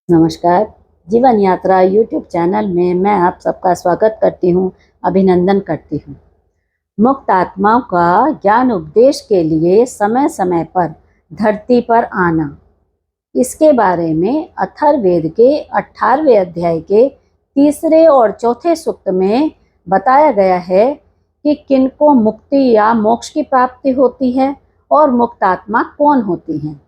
नमस्कार। जीवन यात्रा यूट्यूब चैनल में मैं आप सबका स्वागत करती हूँ, अभिनंदन करती हूँ। मुक्त आत्माओं का ज्ञान उपदेश के लिए समय समय पर धरती पर आना, इसके बारे में अथर्ववेद के 18वें अध्याय के 3 और 4 सूक्त में बताया गया है कि किनको मुक्ति या मोक्ष की प्राप्ति होती है और मुक्त आत्मा कौन होती हैं।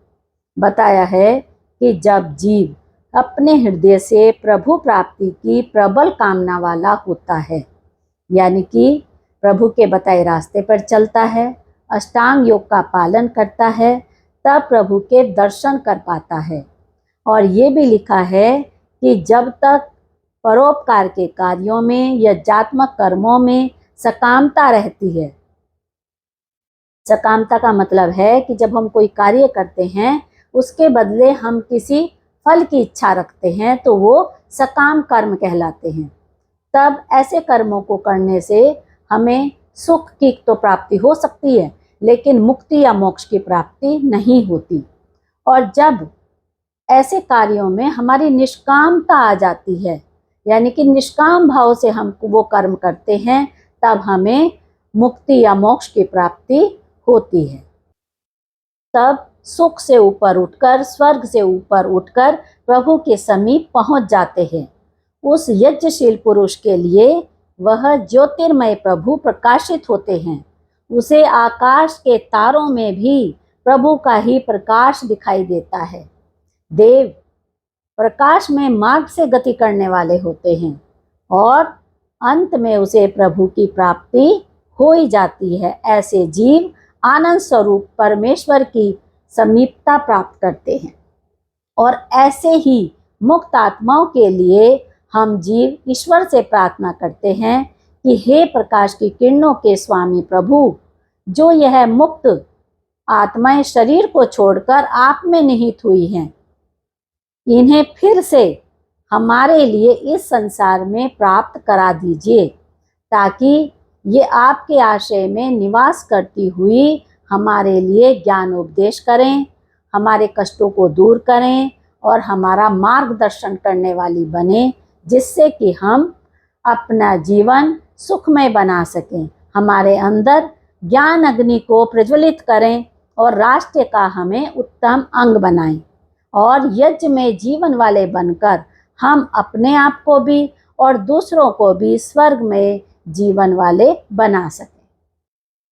बताया है कि जब जीव अपने हृदय से प्रभु प्राप्ति की प्रबल कामना वाला होता है, यानी कि प्रभु के बताए रास्ते पर चलता है, अष्टांग योग का पालन करता है, तब प्रभु के दर्शन कर पाता है। और ये भी लिखा है कि जब तक परोपकार के कार्यों में या जात्मक कर्मों में सकामता रहती है। सकामता का मतलब है कि जब हम कोई कार्य करते हैं उसके बदले हम किसी फल की इच्छा रखते हैं तो वो सकाम कर्म कहलाते हैं। तब ऐसे कर्मों को करने से हमें सुख की तो प्राप्ति हो सकती है, लेकिन मुक्ति या मोक्ष की प्राप्ति नहीं होती। और जब ऐसे कार्यों में हमारी निष्कामता आ जाती है, यानी कि निष्काम भाव से हम वो कर्म करते हैं, तब हमें मुक्ति या मोक्ष की प्राप्ति होती है। तब सुख से ऊपर उठकर, स्वर्ग से ऊपर उठकर प्रभु के समीप पहुंच जाते हैं। उस यज्ञशील पुरुष के लिए वह ज्योतिर्मय प्रभु प्रकाशित होते हैं। उसे आकाश के तारों में भी प्रभु का ही प्रकाश दिखाई देता है। देव प्रकाश में मार्ग से गति करने वाले होते हैं और अंत में उसे प्रभु की प्राप्ति हो ही जाती है। ऐसे जीव आनंद स्वरूप परमेश्वर की समीपता प्राप्त करते हैं। और ऐसे ही मुक्त आत्माओं के लिए हम जीव ईश्वर से प्रार्थना करते हैं कि हे प्रकाश की किरणों के स्वामी प्रभु, जो यह मुक्त आत्माएं शरीर को छोड़कर आप में निहित हुई हैं, इन्हें फिर से हमारे लिए इस संसार में प्राप्त करा दीजिए, ताकि ये आपके आश्रय में निवास करती हुई हमारे लिए ज्ञान उपदेश करें, हमारे कष्टों को दूर करें और हमारा मार्गदर्शन करने वाली बने, जिससे कि हम अपना जीवन सुखमय बना सकें, हमारे अंदर ज्ञान अग्नि को प्रज्वलित करें और राष्ट्र का हमें उत्तम अंग बनाएं और यज्ञ में जीवन वाले बनकर हम अपने आप को भी और दूसरों को भी स्वर्ग में जीवन वाले बना सकें।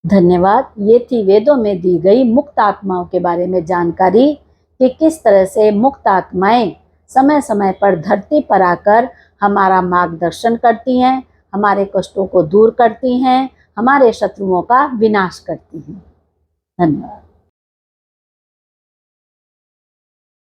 धन्यवाद। ये थी वेदों में दी गई मुक्त आत्माओं के बारे में जानकारी कि किस तरह से मुक्त आत्माएं समय समय पर धरती पर आकर हमारा मार्गदर्शन करती हैं, हमारे कष्टों को दूर करती हैं, हमारे शत्रुओं का विनाश करती हैं। धन्यवाद।